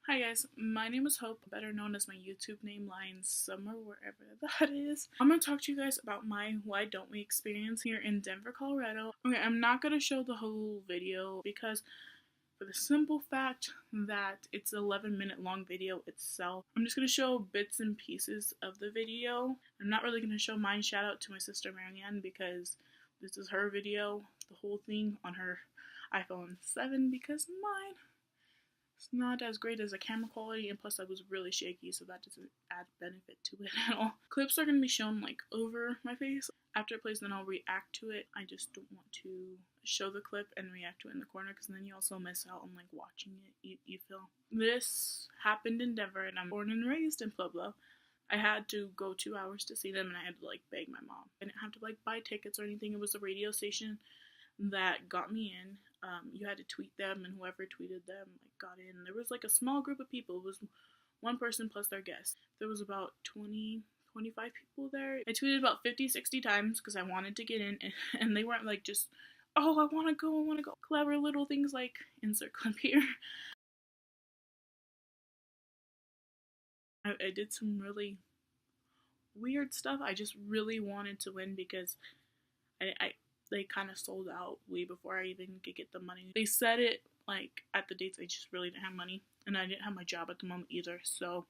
Hi guys, my name is Hope, better known as my YouTube name Lion Summer, wherever that is. I'm going to talk to you guys about my Why Don't We experience here in Denver, Colorado. Okay, I'm not going to show the whole video because for the simple fact that it's an 11-minute long video itself. I'm just going to show bits and pieces of the video. I'm not really going to show mine. Shout out to my sister Marianne because this is her video, the whole thing on her iPhone 7 because mine it's not as great as the camera quality, and plus I was really shaky, so that doesn't add benefit to it at all. Clips are going to be shown like over my face. After it plays, then I'll react to it. I just don't want to show the clip and react to it in the corner because then you also miss out on like watching it. You feel? This happened in Denver, and I'm born and raised in Pueblo. I had to go 2 hours to see them, and I had to like beg my mom. I didn't have to like buy tickets or anything. It was a radio station that got me in. You had to tweet them, and whoever tweeted them like got in. There was like a small group of people. It was one person plus their guest. There was about 25 people there. I tweeted about 50-60 times because I wanted to get in, and they weren't like just, oh, I want to go. Clever little things like insert clip here. I did some really weird stuff. I just really wanted to win because they kind of sold out way before I even could get the money. They said it like at the dates I just really didn't have money, and I didn't have my job at the moment either. So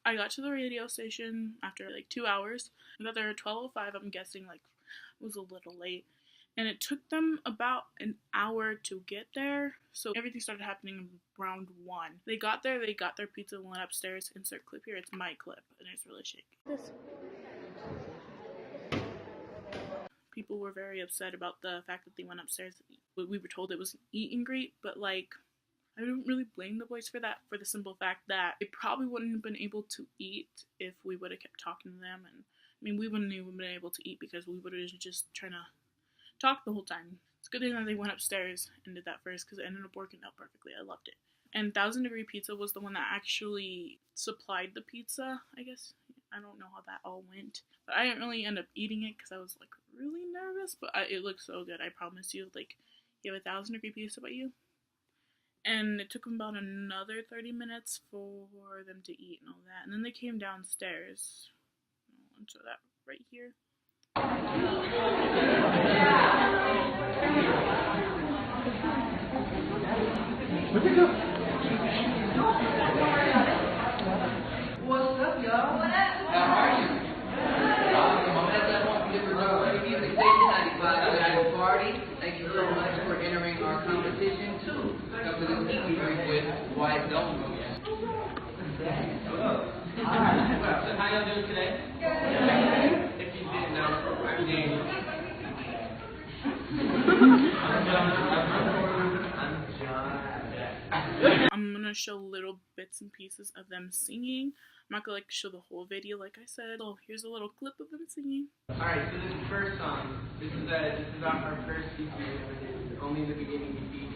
I got to the radio station after like 2 hours. I got there at 12:05. I'm guessing like it was a little late, and it took them about an hour to get there. So everything started happening around 1. They got there. They got their pizza and went upstairs. Insert clip here. It's my clip, and it's really shaky. People were very upset about the fact that they went upstairs. We were told it was eat and greet, but like I don't really blame the boys for that, for the simple fact that they probably wouldn't have been able to eat if we would have kept talking to them. And I mean, we wouldn't even been able to eat because we would have just trying to talk the whole time. It's a good thing that they went upstairs and did that first because it ended up working out perfectly. I loved it. And 1000 Degree Pizza was the one that actually supplied the pizza, I guess. I don't know how that all went, but I didn't really end up eating it because I was like really nervous, but it looked so good. I promise you, like, you have 1000 Degree Pizza by you. And it took them about another 30 minutes for them to eat and all that. And then they came downstairs. I'll insert that right here. Where'd they go? What's up, y'all? What up? How are you? Party. Thank you so much for entering our competition too. Up to the meet with Why Don't We? Hello. Alright. So how y'all doing today? Good. If you didn't know, I'm Daniel. I'm gonna show little bits and pieces of them singing. I'm not gonna like show the whole video like I said. Oh, here's a little clip of them singing. Alright, so this is the first song. This is our first feature. Only in the beginning you see.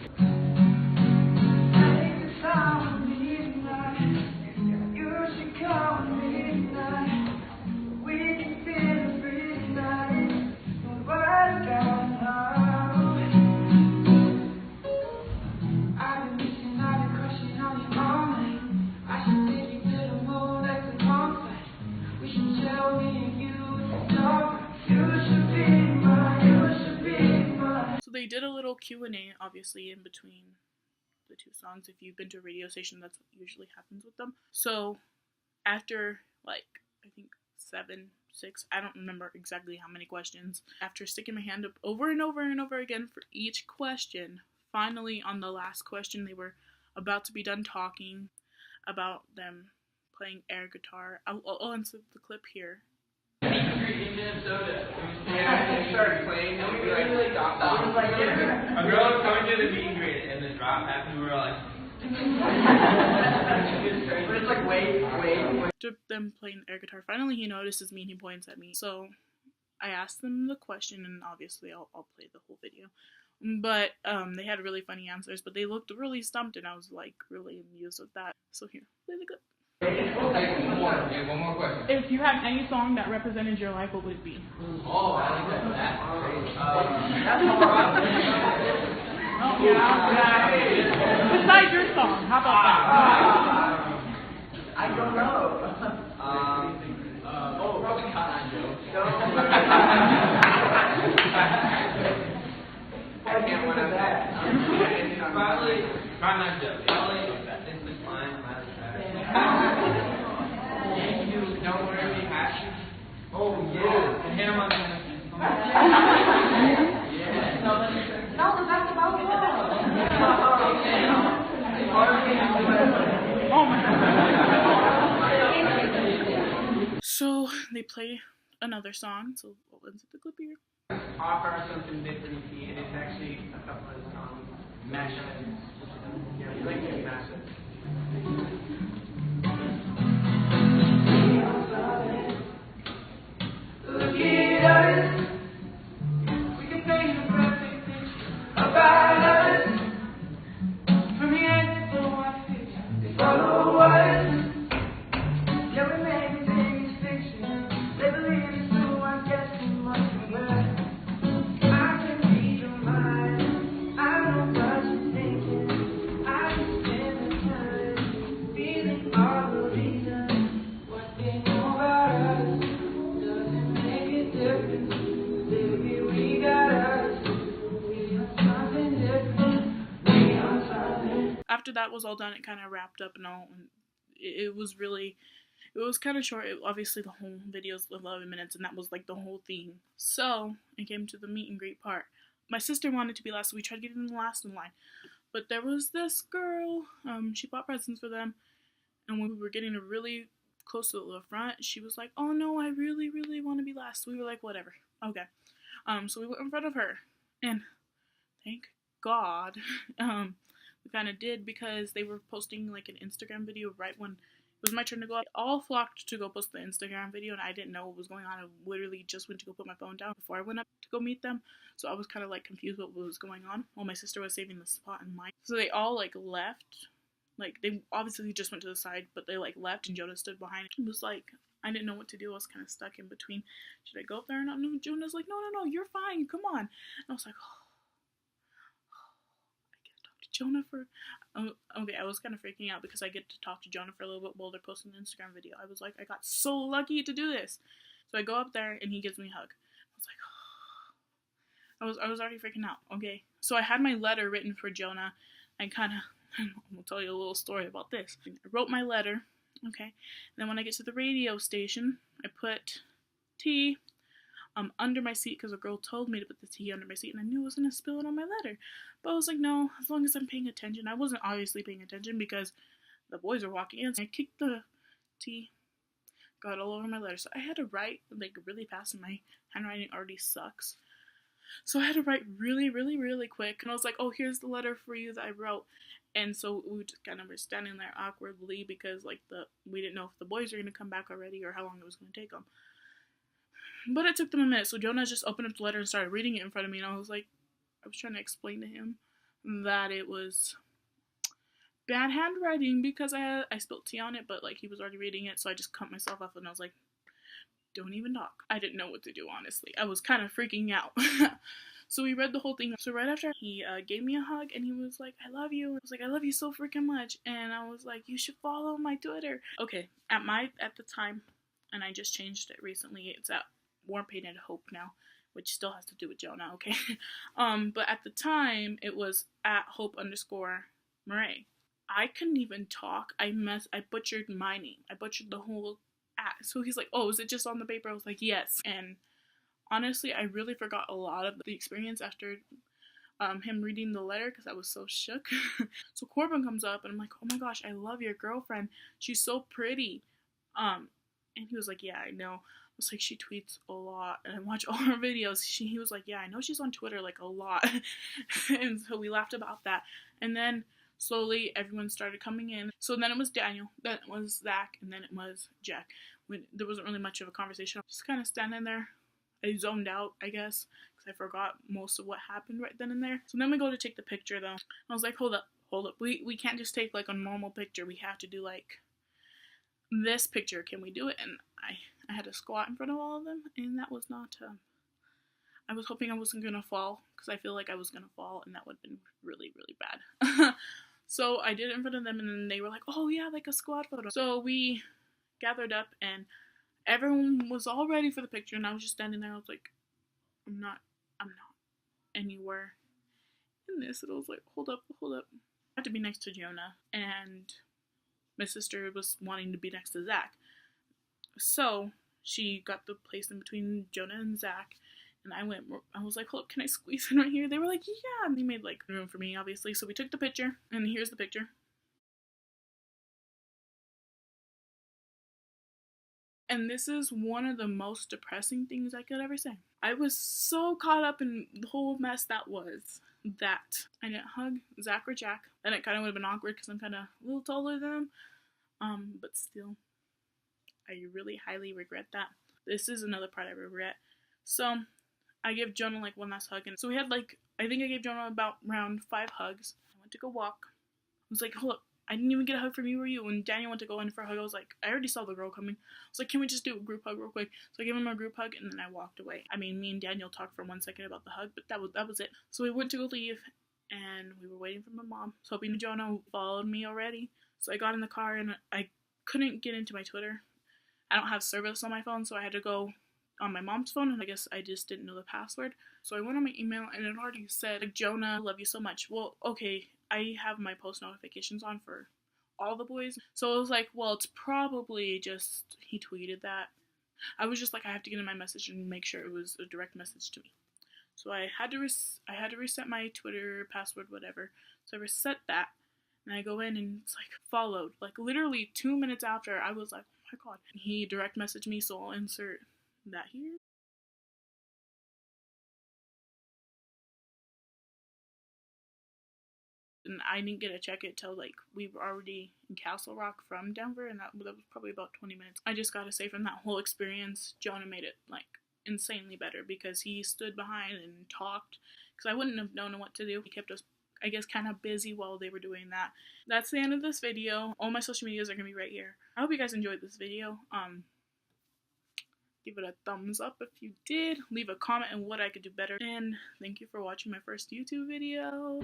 They did a little Q&A, obviously, in between the two songs. If you've been to a radio station, that's what usually happens with them. So, after, like, I think 7, 6, I don't remember exactly how many questions. After sticking my hand up over and over and over again for each question, finally, on the last question, they were about to be done talking about them playing air guitar. I'll insert the clip here. In Minnesota. Yeah, he started playing, and we really got that. A girl was coming to the meet and greet, and the drop happened, we were like... But it's like, wait. After them playing air guitar, finally he notices me and he points at me. So I asked them the question, and obviously I'll play the whole video. But they had really funny answers, but they looked really stumped, and I was like really amused with that. So here, play the clip. One more question. If you had any song that represented your life, what would it be? Oh, I like that. Yeah. Besides your song, how about that? they play another song, so we'll insert the clip here. Offer something different, and it's actually a couple of mashups. Yeah, we like to mash it. Look at us. We can paint a perfect picture about us. From here to our future, they follow us. Yeah, we make things fiction. They believe it's true, I guess we must be right. I can read your mind. I know what you're thinking. I can spend the time feeling all the reasons. What they know about us doesn't make a difference. Baby, we got us. We are something different. We are something. After that was all done, it kind of wrapped up and all, and it was really, it was kind of short. Obviously, the whole video is 11 minutes, and that was like the whole thing. So it came to the meet and greet part. My sister wanted to be last, so we tried getting the last in line. But there was this girl. She bought presents for them, and when we were getting really close to the front, she was like, "Oh no, I really, really want to be last." So we were like, "Whatever, okay." So we went in front of her, and thank God, we kind of did, because they were posting like an Instagram video right when it was my turn to go up. They all flocked to go post the Instagram video, and I didn't know what was going on. I literally just went to go put my phone down before I went up to go meet them. So I was kind of like confused what was going on while my sister was saving the spot in mine. So they all like left. Like they obviously just went to the side, but they like left, and Jonah stood behind. It was like, I didn't know what to do. I was kind of stuck in between. Should I go up there or not? No, Jonah's like, no, you're fine. Come on. And I was like, Jonah for, okay, I was kind of freaking out because I get to talk to Jonah for a little bit while they're posting the Instagram video. I was like, I got so lucky to do this. So I go up there and he gives me a hug. I was like, I was already freaking out. Okay, so I had my letter written for Jonah. I kind of, I'm gonna tell you a little story about this. I wrote my letter, okay, and then when I get to the radio station, I put tea under my seat, because a girl told me to put the tea under my seat, and I knew I was going to spill it on my letter. But I was like, no, as long as I'm paying attention. I wasn't obviously paying attention because the boys were walking in. So I kicked the tea, got all over my letter. So I had to write like really fast, and my handwriting already sucks. So I had to write really, really, really quick. And I was like, oh, here's the letter for you that I wrote. And so we just kind of were standing there awkwardly because like we didn't know if the boys were going to come back already or how long it was going to take them. But it took them a minute, so Jonah just opened up the letter and started reading it in front of me, and I was trying to explain to him that it was bad handwriting because I spilled tea on it, but like he was already reading it, so I just cut myself off, and I was like, don't even talk. I didn't know what to do, honestly. I was kind of freaking out. So we read the whole thing. So right after, he gave me a hug, and he was like, I love you. I was like, I love you so freaking much. And I was like, you should follow my Twitter. Okay, at the time, and I just changed it recently, it's at Warm Painted Hope now, which still has to do with Jonah, okay? But at the time, it was at Hope_Murray. I couldn't even talk. I butchered my name. I butchered the whole at. So he's like, oh, is it just on the paper? I was like, yes. And honestly, I really forgot a lot of the experience after him reading the letter because I was so shook. So Corbin comes up, and I'm like, oh my gosh, I love your girlfriend. She's so pretty. And he was like, yeah, I know. I was like, she tweets a lot, and I watch all her videos. He was like, yeah, I know she's on Twitter like a lot. And so we laughed about that. And then slowly everyone started coming in. So then it was Daniel, then it was Zach, and then it was Jack. There wasn't really much of a conversation. I was just kind of standing there. I zoned out, I guess, because I forgot most of what happened right then and there. So then we go to take the picture, though. I was like, hold up. We can't just take like a normal picture. We have to do like this picture. Can we do it? And I had to squat in front of all of them, and that was not, I was hoping I wasn't going to fall, because I feel like I was going to fall, and that would have been really, really bad. So I did it in front of them, and then they were like, oh yeah, like a squad photo. So we gathered up, and everyone was all ready for the picture, and I was just standing there. I was like, I'm not anywhere in this. And I was like, hold up. I had to be next to Jonah, and my sister was wanting to be next to Zach. So she got the place in between Jonah and Zach, and I was like, hold up, can I squeeze in right here? They were like, yeah, and they made like room for me, obviously. So we took the picture, and here's the picture. And this is one of the most depressing things I could ever say. I was so caught up in the whole mess that was that I didn't hug Zach or Jack. And it kind of would have been awkward because I'm kind of a little taller than them. But still, I really highly regret that. This is another part I regret. So I give Jonah like one last hug. And so we had like, I think I gave Jonah about around 5 hugs. I went to go walk. I was like, hold up. I didn't even get a hug from you or you. When Daniel went to go in for a hug, I was like, I already saw the girl coming. I was like, can we just do a group hug real quick? So I gave him a group hug and then I walked away. I mean, me and Daniel talked for 1 second about the hug, but that was it. So we went to go leave and we were waiting for my mom. So hoping Jonah followed me already. So I got in the car and I couldn't get into my Twitter. I don't have service on my phone, so I had to go on my mom's phone, and I guess I just didn't know the password. So I went on my email and it already said, like, Jonah, love you so much. Well, okay, I have my post notifications on for all the boys. So I was like, well, it's probably just he tweeted that. I was just like, I have to get in my message and make sure it was a direct message to me. So I had to reset my Twitter password, whatever. So I reset that, and I go in and it's like followed. Like literally 2 minutes after, I was like, oh my god. He direct messaged me, so I'll insert that here. And I didn't get to check it till like we were already in Castle Rock from Denver, and that was probably about 20 minutes. I just gotta say, from that whole experience, Jonah made it like insanely better because he stood behind and talked, because I wouldn't have known what to do. He kept us, I guess, kind of busy while they were doing that. That's the end of this video. All my social medias are gonna be right here. I hope you guys enjoyed this video. Give it a thumbs up if you did. Leave a comment on what I could do better. And thank you for watching my first YouTube video.